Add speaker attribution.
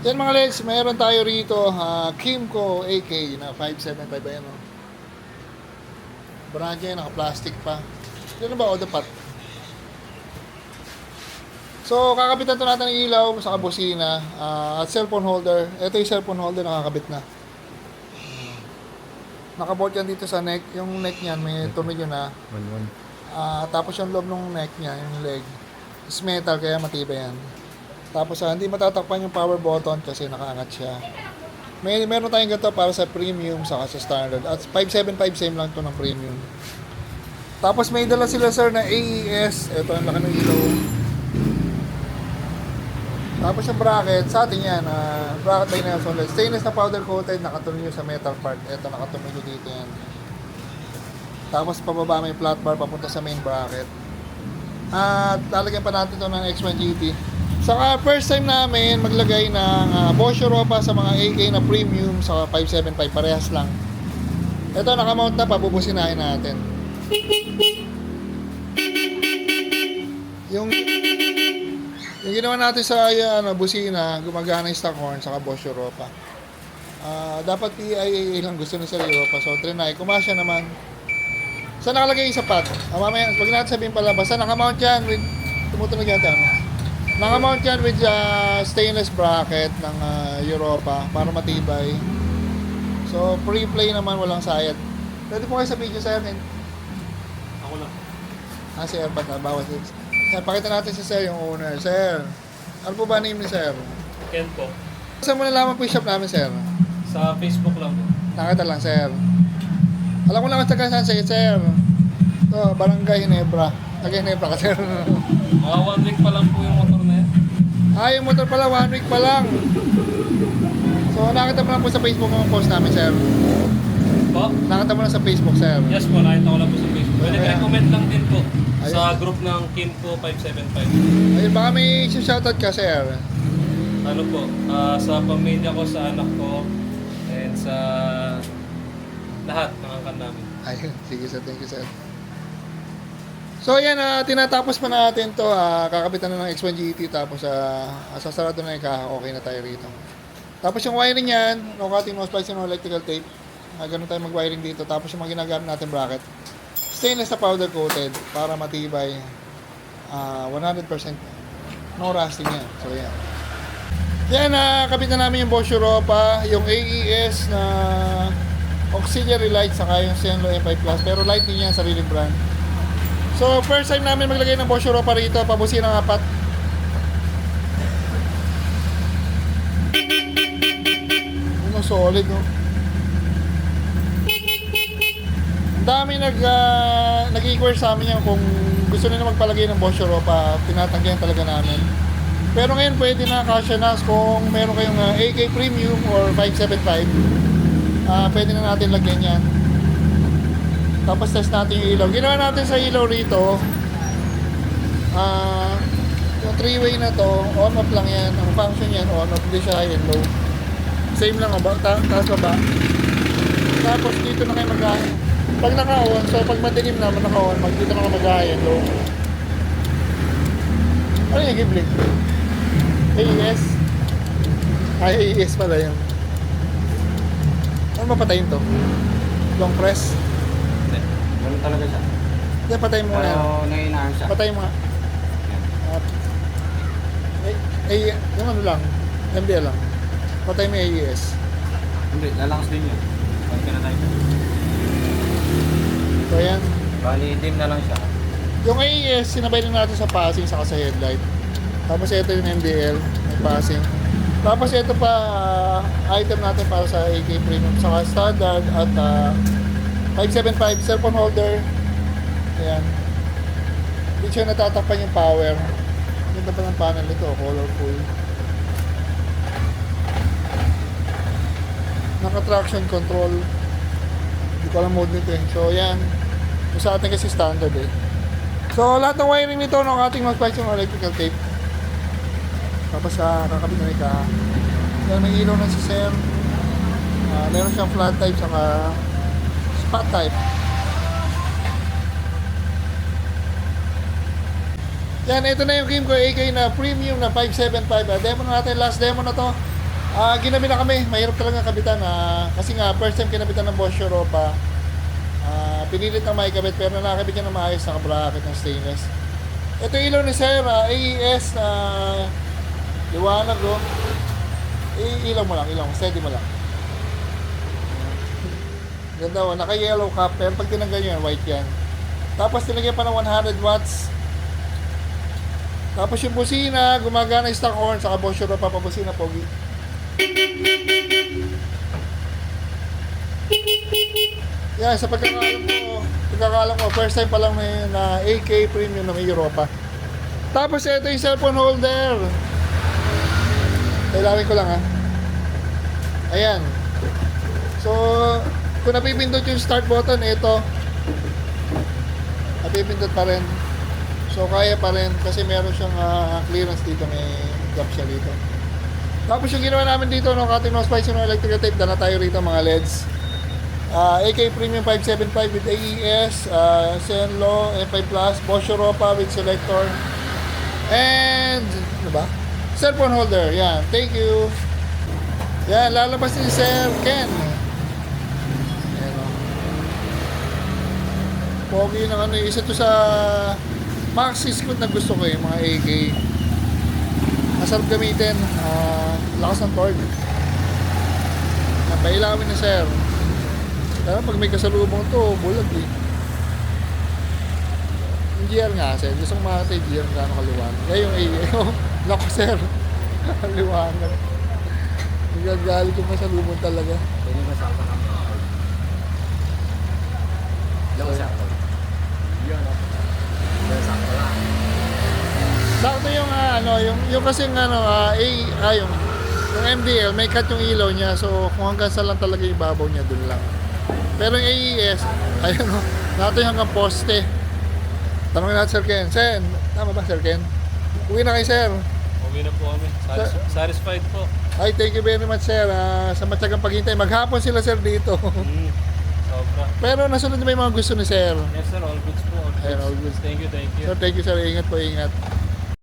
Speaker 1: Yan mga legs, mayroon tayo rito Kimco AK na 575 ba yan, no? Brand niya, naka-plastic pa. Ano ba, Odapat? So, kakapitan to natin ng ilaw sa kabusina at cellphone holder. Ito yung cellphone holder, nakakabit na. Nakabolt yan dito sa neck. Yung neck niyan, may tunog yun na. Tapos yung loob ng neck niya, yung leg, is metal, kaya matibay yan. Tapos hindi matatakpan yung power button kasi nakaangat siya. Meron tayong ganito para sa premium saka sa standard. At 575 same lang to ng premium. Tapos may dala sila sir na AES. Ito ang laki ng ilaw. Tapos yung bracket, sa atin yan, bracket by Nelson. Stainless na powder coated, nakatuloy sa metal part. Ito, nakatuloy dito yan. Tapos pababa may flat bar papunta sa main bracket. At lalagyan pa natin ito ng X1 GT. Saka first time namin maglagay ng Bosch Europa sa mga AK na premium sa 575, parehas lang. Ito nakamount na, pabubusinahin natin. Yung ginawa natin sa busina, gumagana yung stock horn saka Bosch Europa. Dapat PIA lang gusto ni Sir Europa, so trinay, kumasya naman. Saan nakalagay yung sapat? Mamaya, wag natin sabihin pala, basta nakamount yan with, tumutunog yata nakamount yan with stainless bracket ng Europa para matibay. So, pre-play naman, walang sayad. Pwede po kayo sa video, sir.
Speaker 2: Ako lang.
Speaker 1: Si Airpad na, bawas. Sir, pakita natin si Sir, yung owner. Sir, ano po ba name ni Sir?
Speaker 2: Ken po.
Speaker 1: Saan mo nalaman po yung shop namin, Sir?
Speaker 2: Sa Facebook lang po.
Speaker 1: Nakita lang, Sir. Alam ko lang ang taga saan, Sir. Ito, Barangay Ginebra. Taga-Ginebra ka, Sir.
Speaker 2: Mga 1 week pa lang po yung motor na yan.
Speaker 1: Yung motor pala, 1 week pa lang. So, nakita mo lang po sa Facebook ang post namin, Sir.
Speaker 2: Po?
Speaker 1: Nakita mo lang sa Facebook, Sir.
Speaker 2: Yes po, nakita ko lang po sa Facebook. Pwede
Speaker 1: Ayan.
Speaker 2: recommend lang din po
Speaker 1: Ayun.
Speaker 2: sa group ng Kimco 575.
Speaker 1: Ayun, baka may shoutout ka, Sir.
Speaker 2: Ano po, sa pamilya ko, sa anak ko, and sa lahat ng angkan namin.
Speaker 1: Ayun, sige, Sir. Thank you, Sir. So, ayan, tinatapos pa natin to. Kakapitan na ng X1 GT, tapos sasarado na yung kaha. Okay na tayo rito. Tapos yung wiring yan, no cutting, no splicing, no electrical tape. Ganun tayo mag-wiring dito. Tapos yung mga ginagamit natin bracket, stainless na powder coated para matibay. 100% no rusting yan. So, yan. Yan, kapitan namin yung Bosch Europa, yung AES na auxiliary light, saka yung Zenlo M5 Plus. Pero light din yan, sariling brand. So, first time namin maglagay ng Bosch Europa rito, pabusin ng apat. Ano, solid, no? Ang dami nag-inquire sa amin yan kung gusto nila magpalagay ng Bosch Europa, tinatanggihan talaga namin. Pero ngayon pwede na, kasya na kung meron kayong AK Premium or 575, pwede na natin lagyan yan. Tapos test natin yung ilaw. Ginawa natin sa ilaw rito, yung 3-way na to, on-off lang yan. Ang function yan, on-off, hindi siya high and low. Same lang, taas baba. Tapos dito na kayo mag-high. Pag naka-on, so pag madilim naman naka-on, dito na kayo mag-high and low. Ano yung Ghibli? AES? AES pala yun. Ano mapatayin to? Long press?
Speaker 3: Ganun talaga siya.
Speaker 1: Hindi, patay mo na yan.
Speaker 3: Pero nanginaan siya.
Speaker 1: Patay mo nga. Yung ano lang, MBL lang. Patay mo yung AES.
Speaker 3: Hindi, lalakas din yun. Pag pinatay ko.
Speaker 1: So yan.
Speaker 3: Bali, dim na lang siya.
Speaker 1: Yung AES, sinabay na natin sa passing saka sa headlight. Tapos ito yung MBL, may passing. Tapos ito pa, item natin para sa AK Premium saka standard at 575 cellphone holder. Ayan. Hindi siya natatakpan yung power. Ganda pa ng panel ito, colorful. Naka-traction control. Hindi ko alam mode nito eh. So yan. Yung sa atin kasi standard eh. So lahat ng wiring nito ng ating mag-spice yung electrical tape. Tapos kakabit na ika. Yan, may ilaw na si Sir. Meron siyang flat type saka spot type. Yan, ito na yung Kimco AK na premium na 575. Demo na natin, last demo na to. Ginabi na kami. Mahirap talaga kabitan. Kasi nga, first time kinabitan ng Bosch Europa. Pinilit na maikabit pero nakakabit niya na maayos sa bracket ng stainless. Ito yung ilaw ni Sir, AES na liwanag oh. Ilaw mo lang, steady mo lang. Ganda oh, naka-yellow cap pero pag tinanggal nyo yan, white yan. Tapos tinagyan pa ng 100 watts. Tapos yung busina, gumagana yung stock horn, saka Bosch Europa pa busina, pogi. Yan, sa pagkakalam ko, first time pa lang na AK Premium na may Europa. Tapos ito yung cellphone holder. Kailangan ko lang ha. Ayan. So, kung napipindot yung start button, ito. Napipindot pa rin. So, kaya pa rin kasi meron siyang clearance dito. May gap siya dito. Tapos yung ginawa namin dito, no, cutting nose spice yung electrical tape, dala tayo rito mga LEDs. AK Premium 575 with AES, Zenlo M5 Plus, Bosch Europa with selector, and ano ba? Cellphone holder. Yan, thank you. Yan, lalabas ni Sir Ken. Yan o. Pogi ng ano, isa to sa Maxi Scoot na gusto ko yung mga AK. Masarap gamitin, lakas ng torque. Napailamin ni Sir. Pero pag may kasalubong to, bulag eh. Yung GR nga Sir, gusto kong makita yung GR gano'ng kaliwanag. Kaya yung AA, lako Sir, kaliwanag. Nagagalit yung masalubong talaga.
Speaker 3: Pwede ba sa akin? Lang sa akin. Yun o. Lang sa akin lang.
Speaker 1: Sakto yung yung kasing yung MDL, may cut yung ilaw niya. So kung hanggang saan lang talaga yung ibabaw niya, dun lang. Pero yung AES, ayun o, nato yung hanggang poste. Tanongin natin Sir Ken. Sen, tama ba Sir Ken? Uwi na kayo Sir.
Speaker 2: Uwi na po kami. Satisfied po.
Speaker 1: Ay, thank you very much Sir. Sa matyagang paghintay. Maghapon sila Sir dito.
Speaker 2: Sobra.
Speaker 1: Pero nasunod na ba yung mga gusto ni Sir?
Speaker 2: Yes sir, all goods po. All goods.
Speaker 1: Ayun, all goods.
Speaker 2: Thank you, thank you.
Speaker 1: Sir, thank you Sir. Ingat po, ingat.